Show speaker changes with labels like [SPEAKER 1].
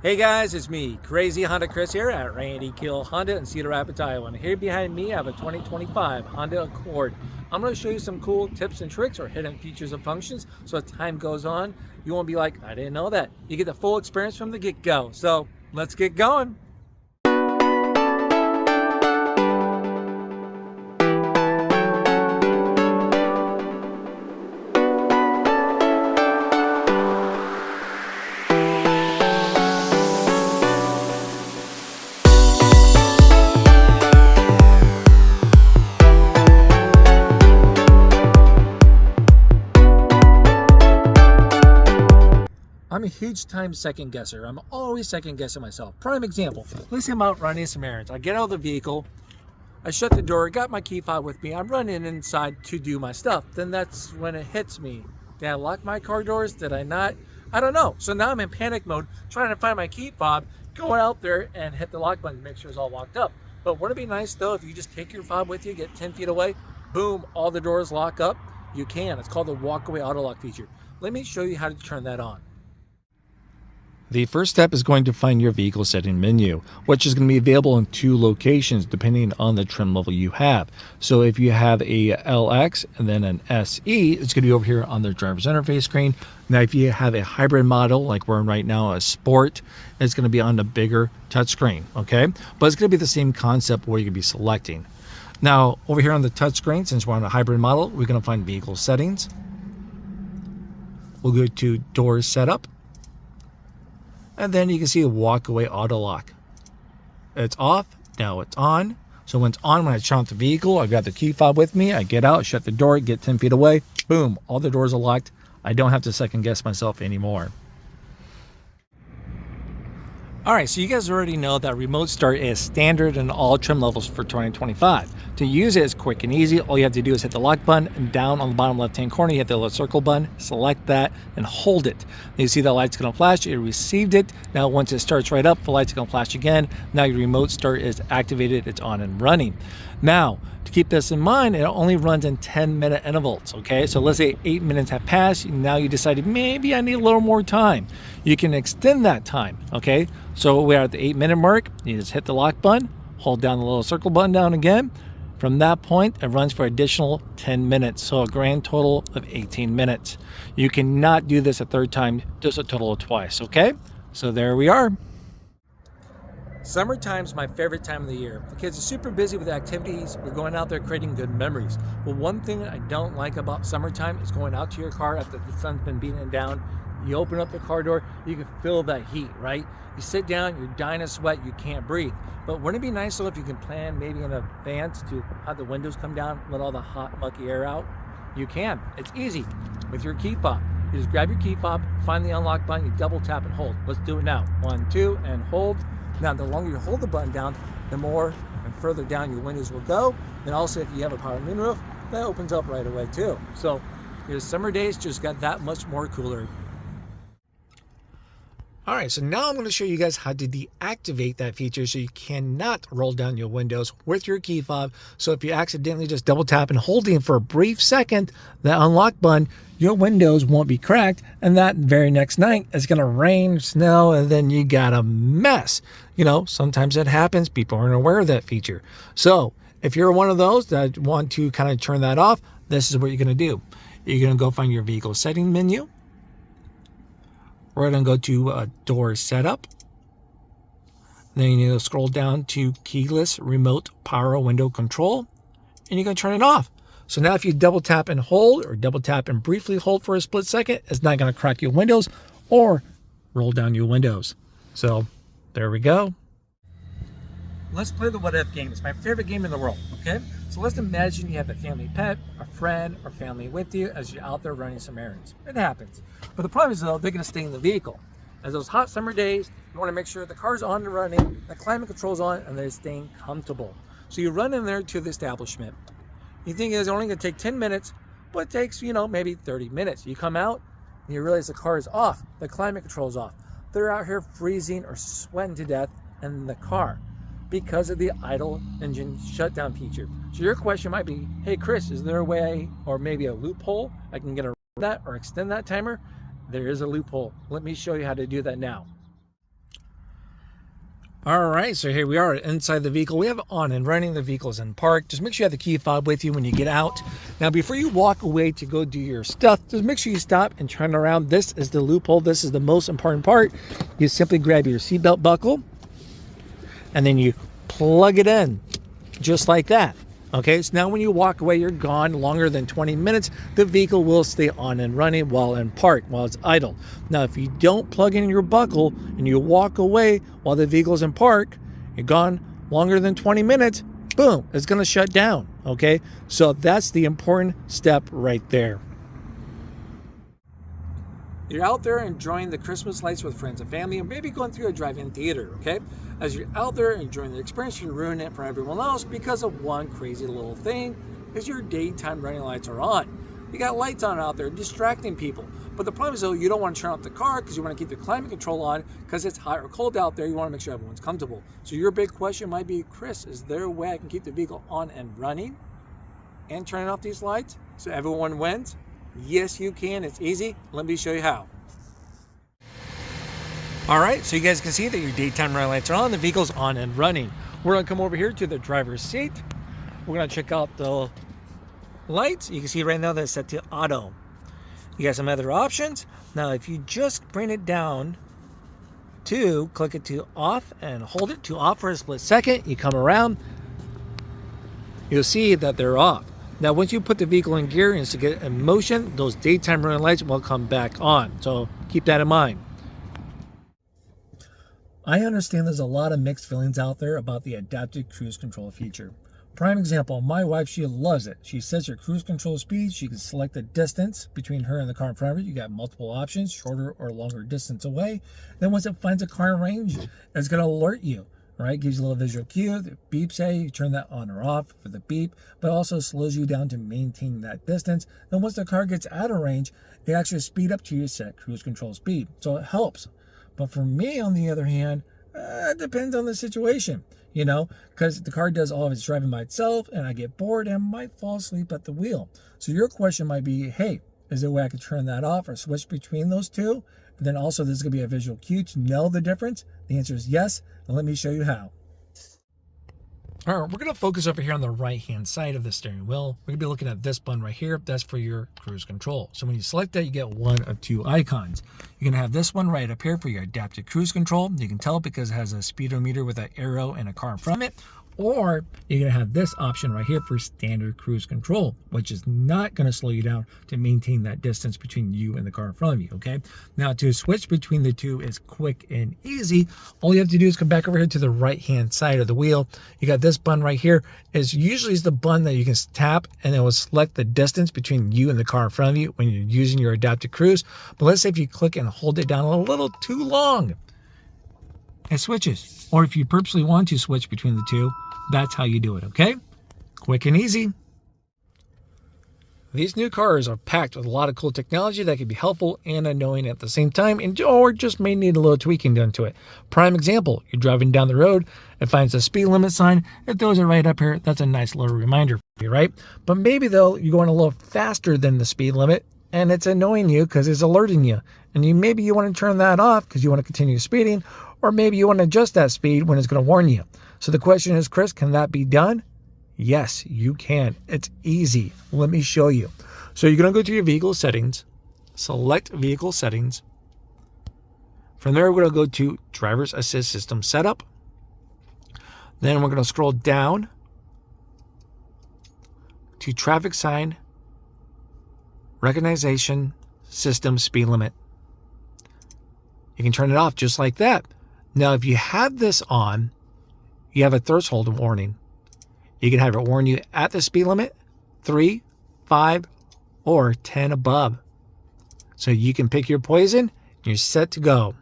[SPEAKER 1] Hey guys, it's me, Crazy Honda Chris here at Randy Kuehl Honda in Cedar Rapids, Iowa. And here behind me I have a 2025 Honda Accord. I'm going to show you some cool tips and tricks or hidden features and functions so as time goes on, you won't be like, I didn't know that. You get the full experience from the get-go. So let's get going. I'm a huge time second guesser. I'm always second guessing myself. Prime example, let's say I'm out running some errands. I get out of the vehicle, I shut the door, got my key fob with me, I'm running inside to do my stuff. Then that's when it hits me. Did I lock my car doors? Did I not? I don't know. So now I'm in panic mode, trying to find my key fob, going out there and hit the lock button to make sure it's all locked up. But wouldn't it be nice though if you just take your fob with you, get 10 feet away, boom, all the doors lock up? You can. It's called the walk-away auto lock feature. Let me show you how to turn that on.
[SPEAKER 2] The first step is going to find your vehicle setting menu, which is going to be available in two locations depending on the trim level you have. So if you have a LX and then an SE, it's going to be over here on the driver's interface screen. Now if you have a hybrid model like we're in right now, a Sport, it's going to be on the bigger touchscreen, okay? But it's going to be the same concept where you can be selecting. Now over here on the touchscreen, since we're on a hybrid model, we're going to find vehicle settings. We'll go to door setup. And then you can see a walk-away auto lock. It's off, now it's on. So when it's on, when I shut the vehicle, I've got the key fob with me, I get out, shut the door, get 10 feet away, boom, all the doors are locked. I don't have to second guess myself anymore.
[SPEAKER 1] All right, so you guys already know that remote start is standard in all trim levels for 2025. To use it, it's quick and easy. All you have to do is hit the lock button, and down on the bottom left-hand corner, you hit the little circle button, select that, and hold it. You see that light's gonna flash, it received it. Now, once it starts right up, the light's gonna flash again. Now your remote start is activated, it's on and running. Now, to keep this in mind, it only runs in 10-minute intervals, okay? So let's say 8 minutes have passed, now you decided maybe I need a little more time. You can extend that time, okay? So we're at the 8-minute mark, you just hit the lock button, hold down the little circle button down again. From that point, it runs for additional 10 minutes, so a grand total of 18 minutes. You cannot do this a third time, just a total of twice, okay? So there we are. Summertime's my favorite time of the year. The kids are super busy with activities. We're going out there creating good memories. But one thing I don't like about summertime is going out to your car after the sun's been beating down. You open up the car door, you can feel that heat, right? You sit down, you're dying of sweat, you can't breathe. But wouldn't it be nice though if you can plan maybe in advance to have the windows come down, let all the hot, mucky air out? You can. It's easy with your key fob. You just grab your key fob, find the unlock button, you double tap and hold. Let's do it now. 1, 2, and hold. Now, the longer you hold the button down, the more and further down your windows will go. And also, if you have a power moonroof, that opens up right away too. So your summer days just got that much more cooler.
[SPEAKER 2] All right, so now I'm going to show you guys how to deactivate that feature so you cannot roll down your windows with your key fob. So if you accidentally just double tap and holding for a brief second, that unlock button, your windows won't be cracked. And that very next night, it's going to rain, snow, and then you got a mess. You know, sometimes it happens. People aren't aware of that feature. So if you're one of those that want to kind of turn that off, this is what you're going to do. You're going to go find your vehicle setting menu. We're going to go to door setup. Then you need to scroll down to keyless remote power window control, and you're going to turn it off. So now if you double tap and hold, or double tap and briefly hold for a split second, it's not going to crack your windows or roll down your windows. So there we go.
[SPEAKER 1] Let's play the what if game. It's my favorite game in the world, okay? So let's imagine you have a family pet, a friend, or family with you as you're out there running some errands. It happens. But the problem is though, they're gonna stay in the vehicle. As those hot summer days, you wanna make sure the car's on and running, the climate control's on, and they're staying comfortable. So you run in there to the establishment. You think it's only gonna take 10 minutes, but it takes, maybe 30 minutes. You come out, and you realize the car is off, the climate control's off. They're out here freezing or sweating to death in the car because of the idle engine shutdown feature. So your question might be, hey Chris, is there a way or maybe a loophole I can get around that or extend that timer? There is a loophole. Let me show you how to do that now.
[SPEAKER 2] All right, so here we are inside the vehicle. We have it on and running. The vehicle's in park. Just make sure you have the key fob with you when you get out. Now, before you walk away to go do your stuff, just make sure you stop and turn around. This is the loophole. This is the most important part. You simply grab your seatbelt buckle and then you plug it in just like that. Okay, so now when you walk away, you're gone longer than 20 minutes. The vehicle will stay on and running while in park, while it's idle. Now, if you don't plug in your buckle and you walk away while the vehicle's in park, you're gone longer than 20 minutes, boom, it's going to shut down. Okay, so that's the important step right there. You're out there enjoying the Christmas lights with friends and family, or maybe going through a drive-in theater, okay? As you're out there enjoying the experience, you ruin it for everyone else because of one crazy little thing, is your daytime running lights are on. You got lights on out there distracting people. But the problem is, though, you don't want to turn off the car because you want to keep the climate control on because it's hot or cold out there. You want to make sure everyone's comfortable. So your big question might be, Chris, is there a way I can keep the vehicle on and running and turning off these lights so everyone wins? Yes, you can. It's easy. Let me show you how. All right, so you guys can see that your daytime running lights are on. The vehicle's on and running. We're going to come over here to the driver's seat. We're going to check out the lights. You can see right now that it's set to auto. You got some other options. Now, if you just bring it down to click it to off and hold it to off for a split second, you come around, you'll see that they're off. Now, once you put the vehicle in gear and to get in motion, those daytime running lights will come back on. So keep that in mind. I understand there's a lot of mixed feelings out there about the adaptive cruise control feature. Prime example, my wife, she loves it. She sets her cruise control speed. She can select the distance between her and the car in front of her. You got multiple options, shorter or longer distance away. Then once it finds a car in range, it's going to alert you. Right, gives you a little visual cue. The beep say you turn that on or off for the beep, but also slows you down to maintain that distance. Then once the car gets out of range, it actually speed up to your set cruise control speed. So it helps. But for me, on the other hand, it depends on the situation, you know, because the car does all of its driving by itself and I get bored and might fall asleep at the wheel. So your question might be, hey, is there a way I could turn that off or switch between those two? And then also there's going to be a visual cue to know the difference. The answer is yes. And let me show you how. All right, we're going to focus over here on the right-hand side of the steering wheel. We're going to be looking at this button right here. That's for your cruise control. So when you select that, you get one of two icons. You're going to have this one right up here for your adaptive cruise control. You can tell because it has a speedometer with an arrow and a car in front of it. Or you're going to have this option right here for standard cruise control, which is not going to slow you down to maintain that distance between you and the car in front of you, okay? Now, to switch between the two is quick and easy. All you have to do is come back over here to the right-hand side of the wheel. You got this button right here. It's usually the button that you can tap, and it will select the distance between you and the car in front of you when you're using your adaptive cruise. But let's say if you click and hold it down a little too long, it switches. Or if you purposely want to switch between the two, that's how you do it, okay? Quick and easy. These new cars are packed with a lot of cool technology that can be helpful and annoying at the same time, or just may need a little tweaking done to it. Prime example, you're driving down the road, it finds a speed limit sign, it throws it right up here. That's a nice little reminder for you, right? But maybe though, you're going a little faster than the speed limit, and it's annoying you because it's alerting you. And maybe you want to turn that off because you want to continue speeding, or maybe you want to adjust that speed when it's going to warn you. So the question is, Chris, can that be done? Yes, you can. It's easy. Let me show you. So you're going to go to your vehicle settings, select vehicle settings. From there, we're going to go to driver's assist system setup. Then we're going to scroll down to traffic sign recognition system speed limit. You can turn it off just like that. Now, if you have this on, you have a threshold warning. You can have it warn you at the speed limit, 3, 5, or 10 above. So you can pick your poison, and you're set to go.